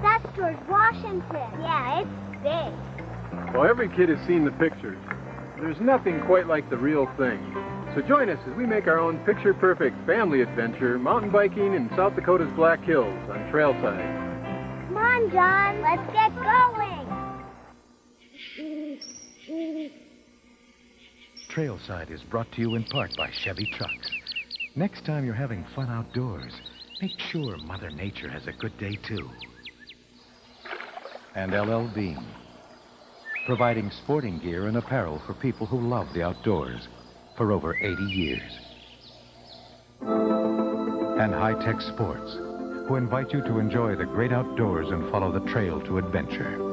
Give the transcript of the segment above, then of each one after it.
That's George Washington. Yeah, it's big. Well, every kid has seen the pictures. There's nothing quite like the real thing. So join us as we make our own picture-perfect family adventure, mountain biking in South Dakota's Black Hills on Trailside. Come on, John. Let's get going. Trailside is brought to you in part by Chevy Trucks. Next time you're having fun outdoors, make sure Mother Nature has a good day, too. And LL Bean, providing sporting gear and apparel for people who love the outdoors for over 80 years. And High Tech Sports, who invite you to enjoy the great outdoors and follow the trail to adventure.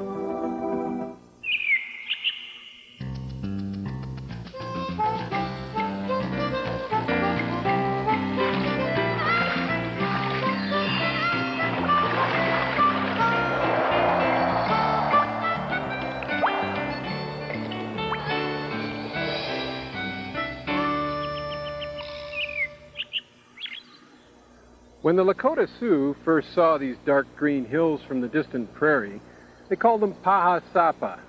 When the Lakota Sioux first saw these dark green hills from the distant prairie, they called them Pahasapa,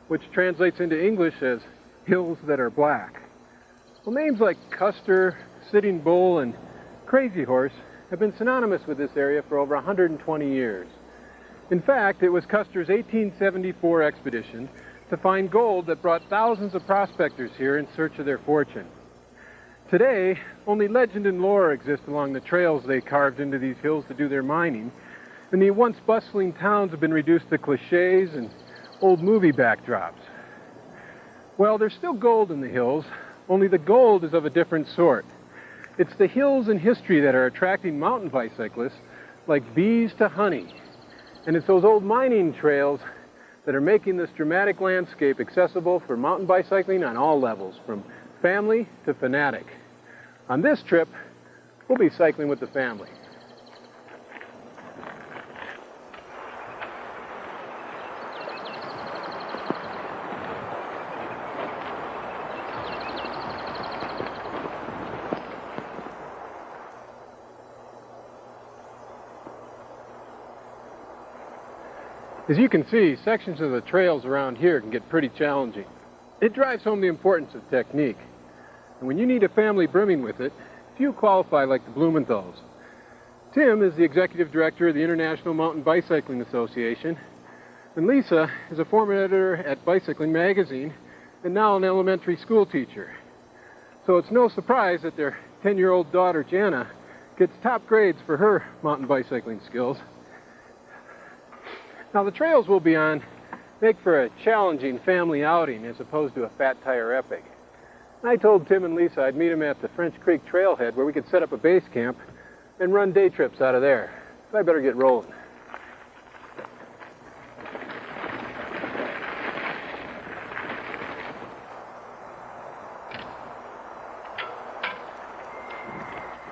which translates into English as hills that are black. Well, names like Custer, Sitting Bull, and Crazy Horse have been synonymous with this area for over 120 years. In fact, it was Custer's 1874 expedition to find gold that brought thousands of prospectors here in search of their fortune. Today, only legend and lore exist along the trails they carved into these hills to do their mining, and the once bustling towns have been reduced to cliches and old movie backdrops. Well, there's still gold in the hills, only the gold is of a different sort. It's the hills and history that are attracting mountain bicyclists like bees to honey. And it's those old mining trails that are making this dramatic landscape accessible for mountain bicycling on all levels, from family to fanatic. On this trip, we'll be cycling with the family. As you can see, sections of the trails around here can get pretty challenging. It drives home the importance of technique. And when you need a family brimming with it, few qualify like the Blumenthals. Tim is the executive director of the International Mountain Bicycling Association, and Lisa is a former editor at Bicycling Magazine and now an elementary school teacher. So it's no surprise that their 10-year-old daughter, Jana, gets top grades for her mountain bicycling skills. Now, the trails we'll be on make for a challenging family outing as opposed to a fat tire epic. I told Tim and Lisa I'd meet them at the French Creek trailhead where we could set up a base camp and run day trips out of there. So I better get rolling.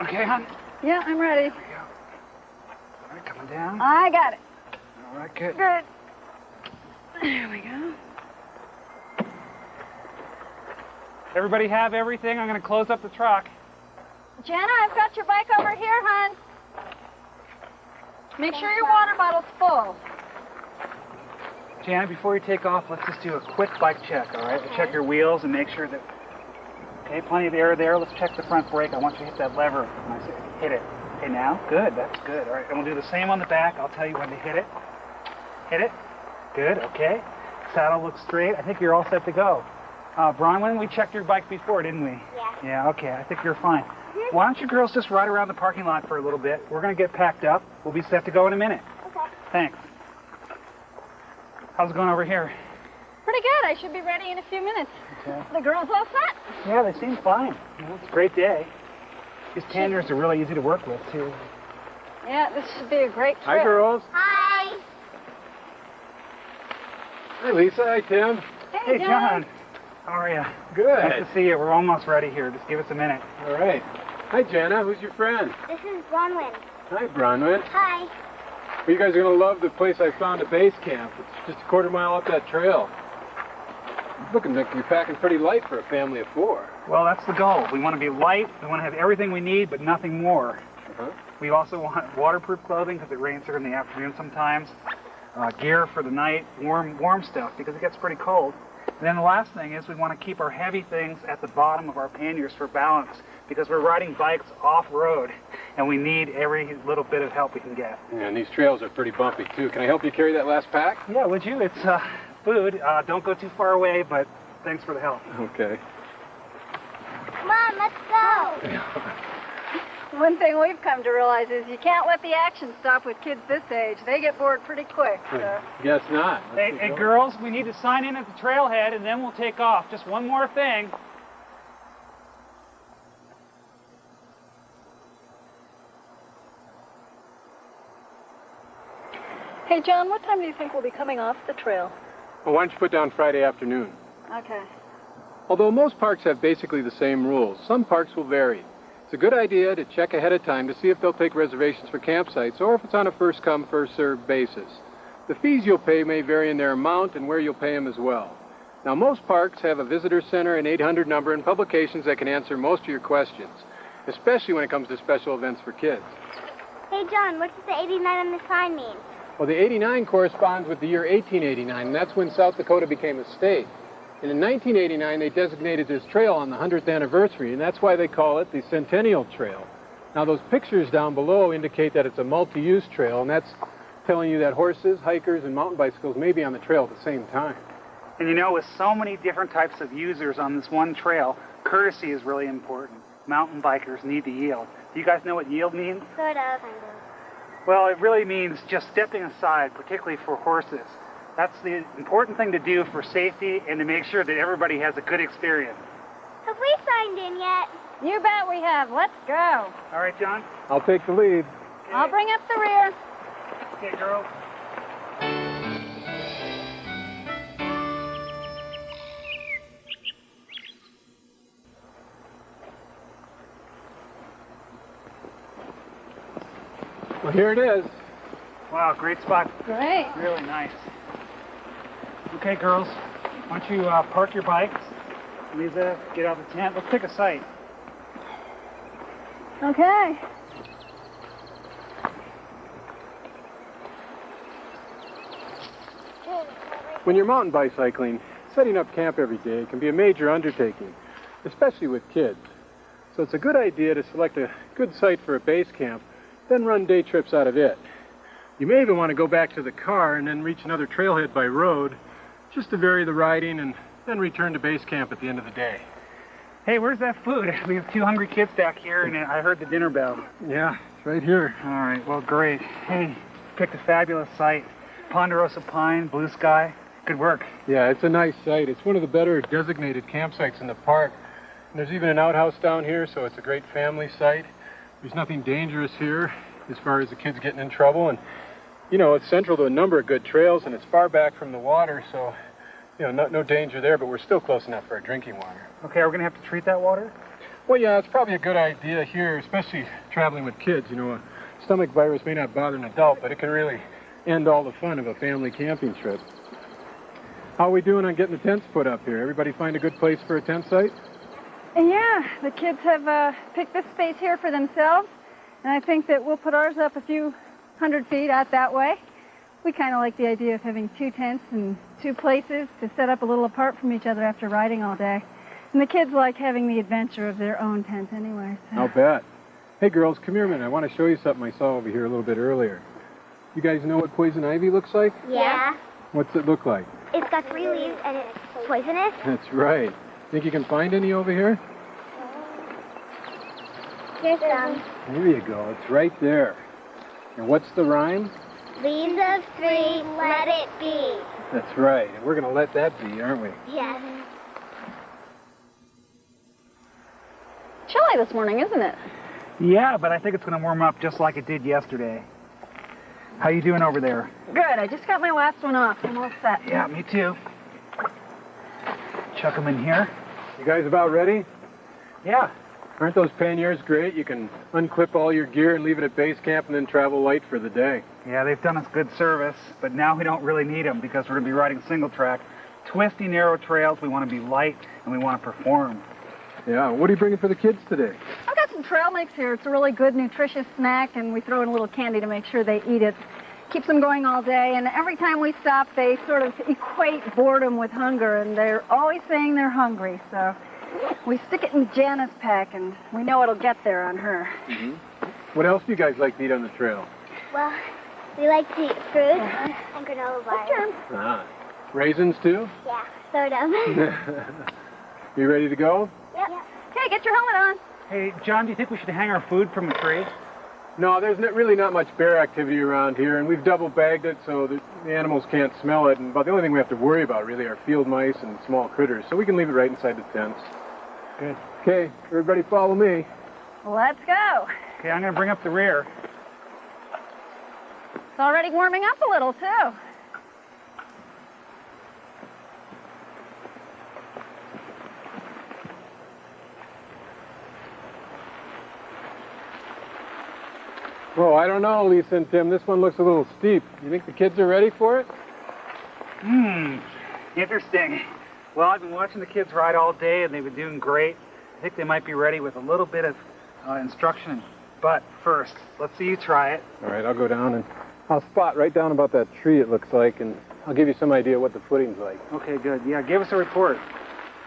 Okay, hon? Yeah, I'm ready. There we go. All right, coming down. I got it. All right, good. Good. There we go. Everybody have everything? I'm going to close up the truck. Jana, I've got your bike over here, hon. Make sure your water bottle's full. Janet, before you take off, let's just do a quick bike check, all right? We'll check your wheels and make sure that... Okay, plenty of air there. Let's check the front brake. I want you to hit that lever when I say hit it. Okay, now? Good, that's good. All right, and we'll do the same on the back. I'll tell you when to hit it. Hit it. Good, okay. Saddle looks straight. I think you're all set to go. Bronwyn, we checked your bike before, didn't we? Yeah. Yeah, okay, I think you're fine. Why don't you girls just ride around the parking lot for a little bit? We're going to get packed up. We'll be set to go in a minute. Okay. Thanks. How's it going over here? Pretty good. I should be ready in a few minutes. Okay. The girls all set? Yeah, they seem fine. You know, it's a great day. These panniers are really easy to work with, too. Yeah, this should be a great trip. Hi, girls. Hi. Hi, Lisa. Hi, Tim. Hey, John. How are you? Good. Nice to see you. We're almost ready here. Just give us a minute. All right. Hi, Jana. Who's your friend? This is Bronwyn. Hi, Bronwyn. Hi. Well, you guys are going to love the place I found at base camp. It's just a quarter mile up that trail. It's looking like you're packing pretty light for a family of 4. Well, that's the goal. We want to be light. We want to have everything we need, but nothing more. Uh-huh. We also want waterproof clothing because it rains here in the afternoon sometimes. Gear for the night, warm stuff because it gets pretty cold. And then the last thing is we want to keep our heavy things at the bottom of our panniers for balance because we're riding bikes off-road and we need every little bit of help we can get. Yeah, and these trails are pretty bumpy too. Can I help you carry that last pack? Yeah, would you? It's food. Don't go too far away, but thanks for the help. Okay. Come on, let's go. One thing we've come to realize is you can't let the action stop with kids this age. They get bored pretty quick. So. Guess not. Hey, girls, we need to sign in at the trailhead and then we'll take off. Just one more thing. Hey, John, what time do you think we'll be coming off the trail? Well, why don't you put down Friday afternoon? Okay. Although most parks have basically the same rules, some parks will vary. It's a good idea to check ahead of time to see if they'll take reservations for campsites or if it's on a first-come, first-served basis. The fees you'll pay may vary in their amount and where you'll pay them as well. Now, most parks have a visitor center, an 800 number, and publications that can answer most of your questions, especially when it comes to special events for kids. Hey, John, what does the 89 on the sign mean? Well, the 89 corresponds with the year 1889, and that's when South Dakota became a state. And in 1989, they designated this trail on the 100th anniversary, and that's why they call it the Centennial Trail. Now, those pictures down below indicate that it's a multi-use trail, and that's telling you that horses, hikers, and mountain bicycles may be on the trail at the same time. And you know, with so many different types of users on this one trail, courtesy is really important. Mountain bikers need to yield. Do you guys know what yield means? Sort of. Well, it really means just stepping aside, particularly for horses. That's the important thing to do for safety and to make sure that everybody has a good experience. Have we signed in yet? You bet we have. Let's go. All right, John? I'll take the lead. I'll bring up the rear. Okay, girls. Well, here it is. Wow, great spot. Great. Really nice. Okay, girls, why don't you park your bikes? Lisa, get out of the tent. Let's pick a site. Okay. When you're mountain bicycling, setting up camp every day can be a major undertaking, especially with kids. So it's a good idea to select a good site for a base camp, then run day trips out of it. You may even want to go back to the car and then reach another trailhead by road, just to vary the riding and then return to base camp at the end of the day. Hey, where's that food? We have 2 hungry kids back here, and I heard the dinner bell. Yeah, it's right here. All right, well, great. Hey, picked a fabulous site. Ponderosa pine, blue sky. Good work. Yeah, it's a nice site. It's one of the better designated campsites in the park. And there's even an outhouse down here, so it's a great family site. There's nothing dangerous here as far as the kids getting in trouble. And, you know, it's central to a number of good trails, and it's far back from the water, so, you know, no danger there, but we're still close enough for our drinking water. Okay, are we going to have to treat that water? Well, yeah, it's probably a good idea here, especially traveling with kids. You know, a stomach virus may not bother an adult, but it can really end all the fun of a family camping trip. How are we doing on getting the tents put up here? Everybody find a good place for a tent site? Yeah, the kids have picked this space here for themselves, and I think that we'll put ours up a few 100 feet out that way. We kind of like the idea of having 2 tents and 2 places to set up a little apart from each other after riding all day. And the kids like having the adventure of their own tent anyway. So. I'll bet. Hey, girls, come here a minute. I want to show you something I saw over here a little bit earlier. You guys know what poison ivy looks like? Yeah. What's it look like? It's got 3 leaves and it's poisonous. That's right. Think you can find any over here? Here's some. There you go. It's right there. And what's the rhyme? Leaves of 3, let it be. That's right. And we're going to let that be, aren't we? Yes. Chilly this morning, isn't it? Yeah, but I think it's going to warm up just like it did yesterday. How you doing over there? Good. I just got my last one off. I'm all set. Yeah, me too. Chuck them in here. You guys about ready? Yeah. Aren't those panniers great? You can unclip all your gear and leave it at base camp and then travel light for the day. Yeah, they've done us good service, but now we don't really need them because we're going to be riding single track. Twisty, narrow trails. We want to be light and we want to perform. Yeah, what are you bringing for the kids today? I've got some trail mix here. It's a really good, nutritious snack, and we throw in a little candy to make sure they eat it. Keeps them going all day, and every time we stop, they sort of equate boredom with hunger, and they're always saying they're hungry, so we stick it in Jana's pack, and we know it'll get there on her. Mm-hmm. What else do you guys like to eat on the trail? Well, we like to eat fruit and granola bars. Ah, raisins too? Yeah, sort of. You ready to go? Yep. Okay, get your helmet on. Hey, John, do you think we should hang our food from a tree? No, there's really not much bear activity around here, and we've double bagged it so that the animals can't smell it. And about the only thing we have to worry about really are field mice and small critters, so we can leave it right inside the tents. Good. Okay, everybody follow me. Let's go. Okay, I'm going to bring up the rear. It's already warming up a little, too. Oh, I don't know, Lisa and Tim. This one looks a little steep. You think the kids are ready for it? Interesting. Well, I've been watching the kids ride all day, and they've been doing great. I think they might be ready with a little bit of instruction. But first, let's see you try it. All right, I'll go down and I'll spot right down about that tree, it looks like, and I'll give you some idea what the footing's like. Okay, good. Yeah, give us a report.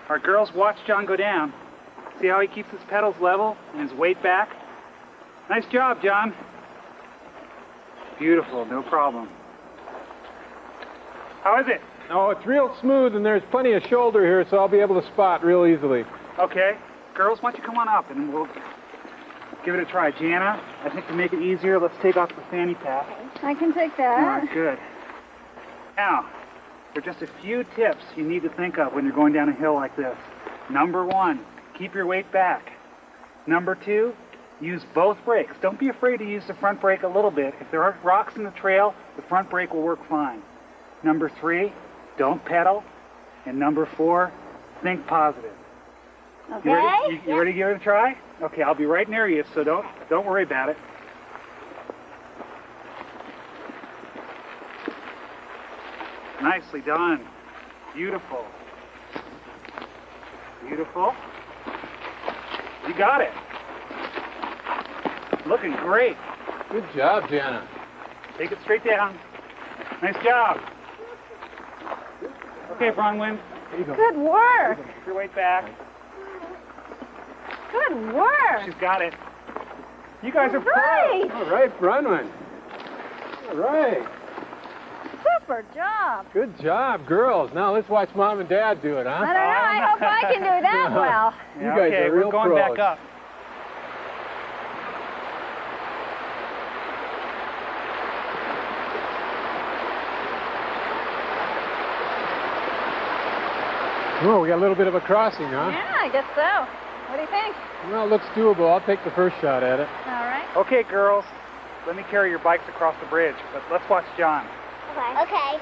Our girls, watch John go down. See how he keeps his pedals level and his weight back? Nice job, John. Beautiful, no problem. How is it? Oh, it's real smooth, and there's plenty of shoulder here, so I'll be able to spot real easily. Okay. Girls, why don't you come on up, and we'll give it a try. Jana, I think to make it easier, let's take off the fanny pack. I can take All that. right, good. Now, there are just a few tips you need to think of when you're going down a hill like this. Number 1, keep your weight back. Number 2, use both brakes. Don't be afraid to use the front brake a little bit. If there are rocks in the trail, the front brake will work fine. Number 3, don't pedal. And number 4, think positive. Okay. You ready to give it a try? Okay, I'll be right near you, so don't worry about it. Nicely done. Beautiful. Beautiful. You got it. Looking great. Good job, Jana. Take it straight down. Nice job. Okay, Bronwyn. There you go. Good work. Keep your weight back. Good work. She's got it. You guys are Right. All right, Bronwyn. All right. Super job. Good job, girls. Now let's watch Mom and Dad do it, huh? I don't know. I hope I can do that well. You guys okay, are real we're going pros. back up. Oh, we got a little bit of a crossing, huh? Yeah, I guess so. What do you think? Well, it looks doable. I'll take the first shot at it. All right. Okay, girls. Let me carry your bikes across the bridge, but let's watch John. Okay.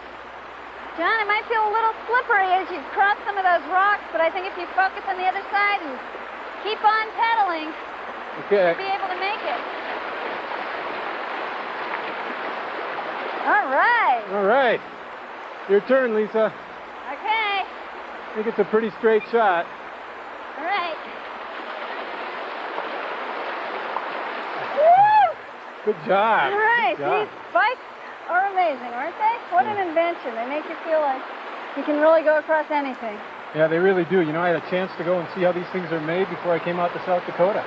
John, it might feel a little slippery as you cross some of those rocks, but I think if you focus on the other side and keep on pedaling, Okay. you'll be able to make it. All right. All right. Your turn, Lisa. Okay. I think it's a pretty straight shot. All right. Woo! Good job. All right. Good job. These bikes are amazing, aren't they? What an invention. They make you feel like you can really go across anything. Yeah, they really do. You know, I had a chance to go and see how these things are made before I came out to South Dakota.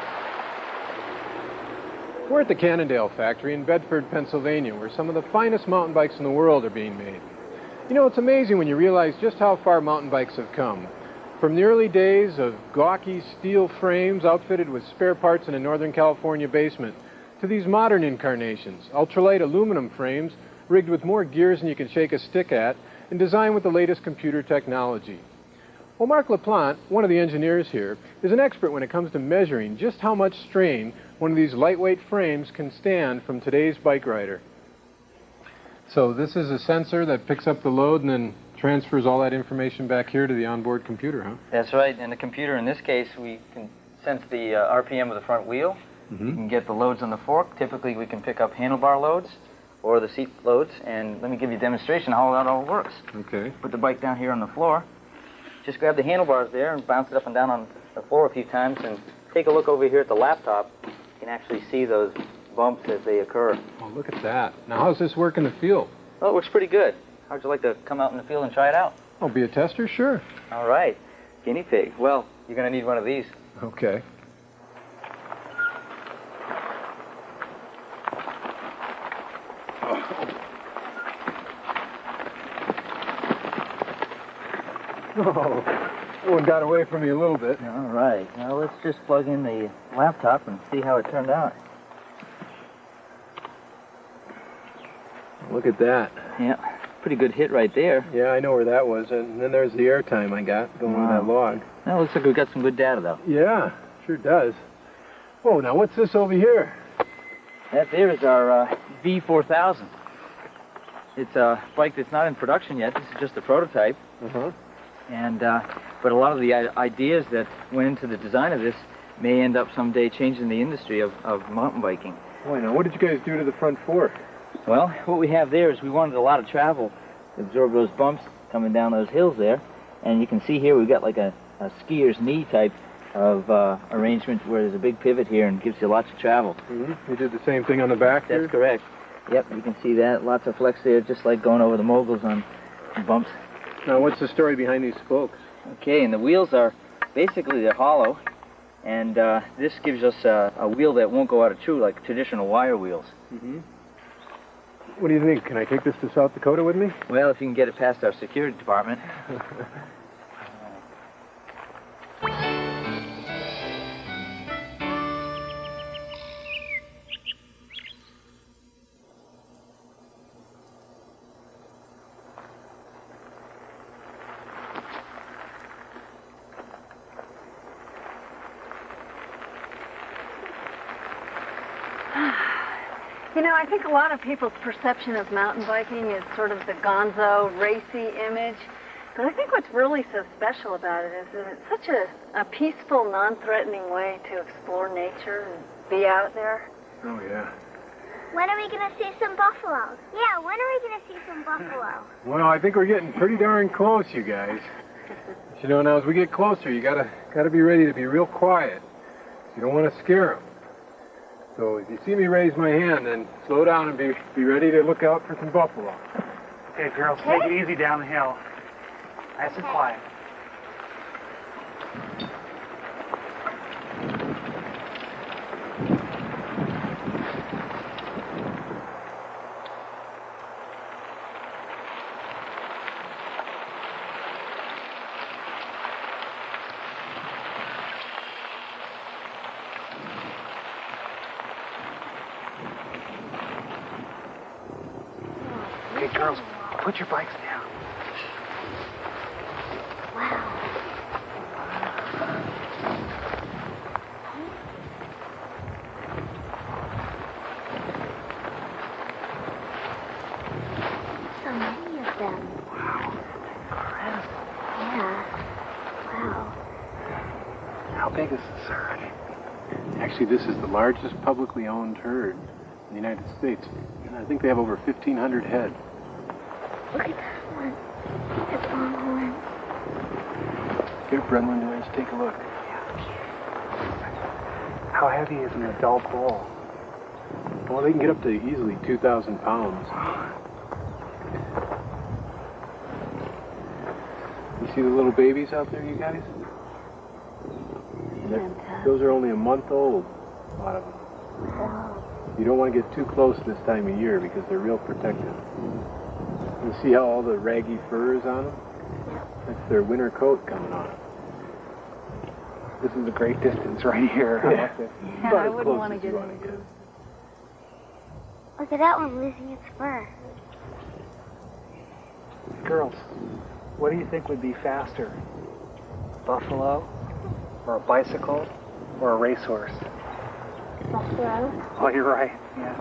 We're at the Cannondale factory in Bedford, Pennsylvania, where some of the finest mountain bikes in the world are being made. You know, it's amazing when you realize just how far mountain bikes have come. From the early days of gawky steel frames outfitted with spare parts in a Northern California basement, to these modern incarnations, ultralight aluminum frames rigged with more gears than you can shake a stick at, and designed with the latest computer technology. Well, Mark LaPlante, one of the engineers here, is an expert when it comes to measuring just how much strain one of these lightweight frames can stand from today's bike rider. So this is a sensor that picks up the load and then transfers all that information back here to the onboard computer, huh? That's right. And the computer, in this case, we can sense the RPM of the front wheel. We can get the loads on the fork. Typically, we can pick up handlebar loads or the seat loads. And let me give you a demonstration of how that all works. Okay. Put the bike down here on the floor. Just grab the handlebars there and bounce it up and down on the floor a few times and take a look over here at the laptop, you can actually see those bumps as they occur. Oh, look at that. Now, how's this work in the field? Oh, it works pretty good. How'd you like to come out in the field and try it out? Oh, be a tester? Sure. All right. Guinea pig. Well, you're going to need one of these. Okay. Oh, one got away from me a little bit. All right. Now let's just plug in the laptop and see how it turned out. Look at that. Yeah, pretty good hit right there. Yeah, I know where that was. And then there's the airtime I got going with that log. Now looks like we've got some good data, though. Yeah, sure does. Whoa, now what's this over here? That there is our V4000. It's a bike that's not in production yet. This is just a prototype. Uh-huh. And but a lot of the ideas that went into the design of this may end up someday changing the industry of mountain biking. Boy, now what did you guys do to the front fork? Well, what we have there is we wanted a lot of travel to absorb those bumps coming down those hills there. And you can see here we've got like a skier's knee type of arrangement where there's a big pivot here and gives you lots of travel. Mm-hmm. You did the same thing on the back here? That's correct. Yep, you can see that. Lots of flex there, just like going over the moguls on bumps. Now, what's the story behind these spokes? Okay, and the wheels are basically they're hollow, and this gives us a wheel that won't go out of true like traditional wire wheels. Mm-hmm. What do you think? Can I take this to South Dakota with me? Well, if you can get it past our security department. You know, I think a lot of people's perception of mountain biking is sort of the gonzo, racy image. But I think what's really so special about it is that it's such a peaceful, non-threatening way to explore nature and be out there. Oh, yeah. When are we going to see some buffalo? Yeah, when are we going to see some buffalo? Well, I think we're getting pretty darn close, you guys. You know, now as we get closer, you gotta be ready to be real quiet. You don't want to scare them. So if you see me raise my hand, then slow down and be ready to look out for some buffalo. Okay, girls, take it easy down the hill. Nice and quiet. Okay, girls, put your bikes down. Wow. So many of them. Wow, incredible. Yeah. Wow. How big is this herd? Actually, this is the largest publicly owned herd in the United States. And I think they have over 1,500 head. Look at that one. It's longhorn. Get up, Brendan, and let's take a look. How heavy is an adult bull? Well, they can get up to easily 2,000 pounds. You see the little babies out there, you guys? Those are only a month old, a lot of them. You don't want to get too close this time of year because they're real protective. You see how all the raggy fur is on them? That's their winter coat coming on. This is a great distance right here. Yeah, I wouldn't want to get in. Look at that one losing its fur. Girls, what do you think would be faster? Buffalo, or a bicycle, or a racehorse? Buffalo. Oh, you're right. Yeah,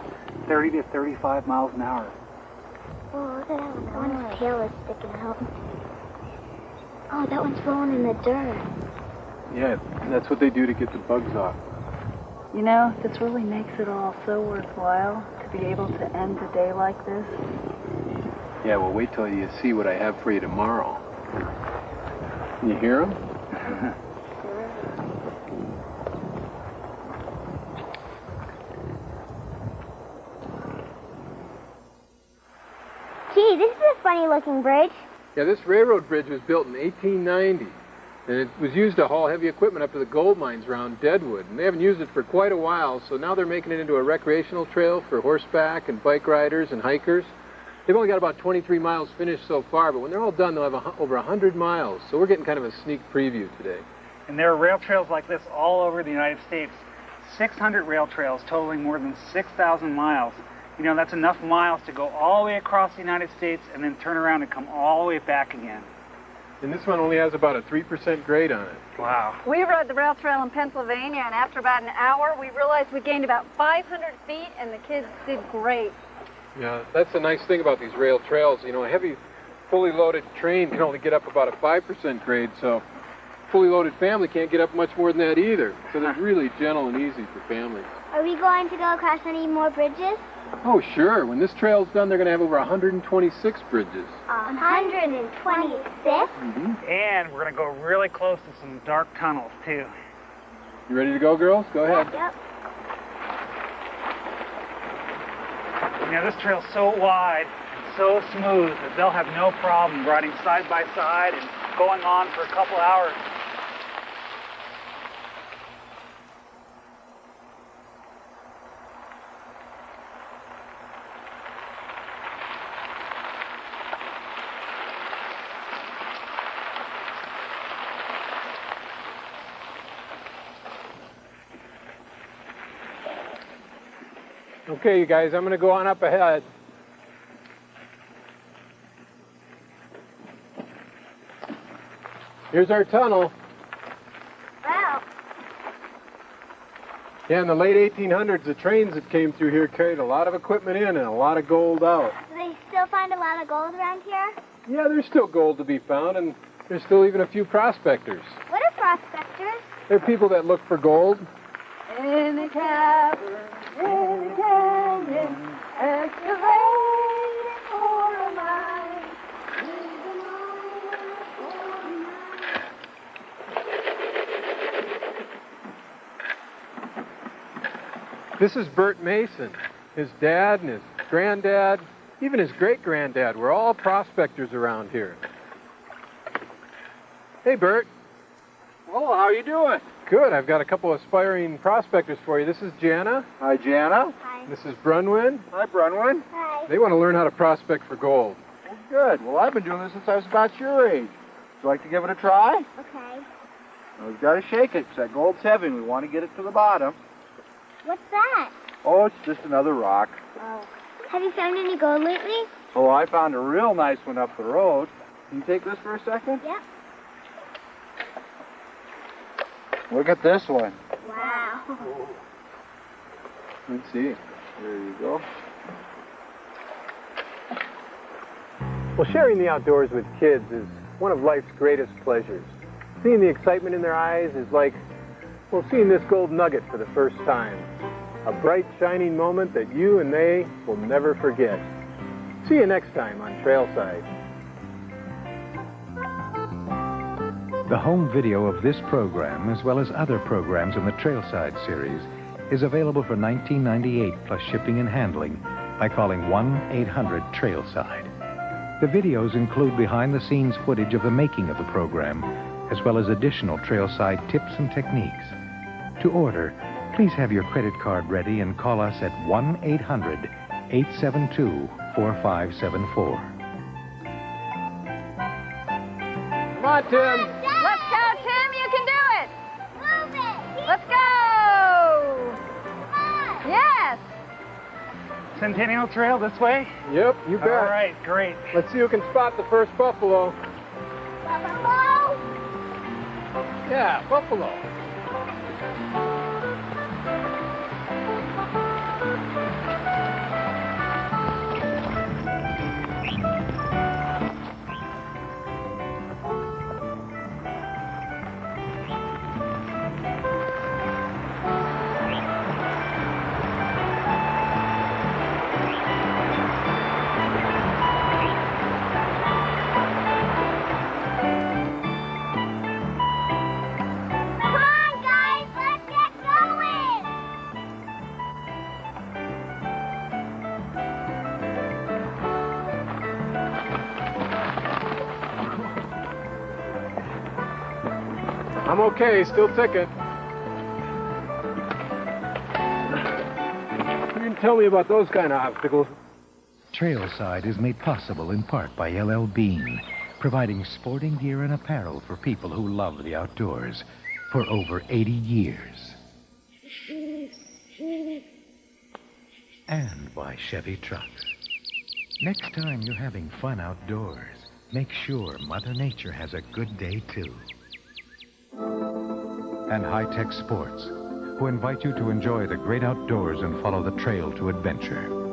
30 to 35 miles an hour. Oh, look at that one. That one's tail is sticking out. Oh, that one's rolling in the dirt. Yeah, that's what they do to get the bugs off. You know, this really makes it all so worthwhile to be able to end the day like this. Yeah, well, wait till you see what I have for you tomorrow. You hear them? Gee, this is a funny-looking bridge. Yeah, this railroad bridge was built in 1890, and it was used to haul heavy equipment up to the gold mines around Deadwood. And they haven't used it for quite a while, so now they're making it into a recreational trail for horseback and bike riders and hikers. They've only got about 23 miles finished so far, but when they're all done, they'll have over 100 miles. So we're getting kind of a sneak preview today. And there are rail trails like this all over the United States. 600 rail trails totaling more than 6,000 miles. You know, that's enough miles to go all the way across the United States and then turn around and come all the way back again. And this one only has about a 3% grade on it. Wow. We rode the rail trail in Pennsylvania, and after about an hour, we realized we gained about 500 feet, and the kids did great. Yeah, that's the nice thing about these rail trails. You know, a heavy, fully loaded train can only get up about a 5% grade, so a fully loaded family can't get up much more than that either. So they're really gentle and easy for families. Are we going to go across any more bridges? Oh, sure. When this trail's done, they're going to have over 126 bridges. 126? And we're going to go really close to some dark tunnels, too. You ready to go, girls? Go ahead. Yep. You know, this trail's so wide and so smooth that they'll have no problem riding side by side and going on for a couple hours. Okay, you guys, I'm going to go on up ahead. Here's our tunnel. Wow. Yeah, in the late 1800s, the trains that came through here carried a lot of equipment in and a lot of gold out. Do they still find a lot of gold around here? Yeah, there's still gold to be found, and there's still even a few prospectors. What are prospectors? They're people that look for gold. In the cavern, in the canyon, excavating for a mine. This is Bert Mason. His dad and his granddad, even his great-granddad, were all prospectors around here. Hey, Bert. Oh, how are you doing? Good. I've got a couple of aspiring prospectors for you. This is Jana. Hi, Jana. Hi. This is Brunwyn. Hi, Brunwyn. Hi. They want to learn how to prospect for gold. Well, good. Well, I've been doing this since I was about your age. Would you like to give it a try? Okay. Well, we've got to shake it because that gold's heavy and we want to get it to the bottom. What's that? Oh, it's just another rock. Oh. Have you found any gold lately? Oh, I found a real nice one up the road. Can you take this for a second? Yep. Look at this one. Wow. Let's see. There you go. Well, sharing the outdoors with kids is one of life's greatest pleasures. Seeing the excitement in their eyes is like, well, seeing this gold nugget for the first time. A bright, shining moment that you and they will never forget. See you next time on Trailside. The home video of this program, as well as other programs in the Trailside series, is available for $19.98 plus shipping and handling by calling 1-800-TRAILSIDE. The videos include behind-the-scenes footage of the making of the program, as well as additional Trailside tips and techniques. To order, please have your credit card ready and call us at 1-800-872-4574. Come on, Tim. Let's go, Tim. You can do it. Move it. Let's go. Come on. Yes. Centennial Trail this way? Yep, you bet. All right, great. Let's see who can spot the first buffalo. Buffalo. Yeah, buffalo. Come on, guys. Let's go. I'm okay, still ticking. You didn't tell me about those kind of obstacles. Trailside is made possible in part by LL Bean, providing sporting gear and apparel for people who love the outdoors for over 80 years. And by Chevy Trucks. Next time you're having fun outdoors, make sure Mother Nature has a good day, too. And High-Tech Sports, who invite you to enjoy the great outdoors and follow the trail to adventure.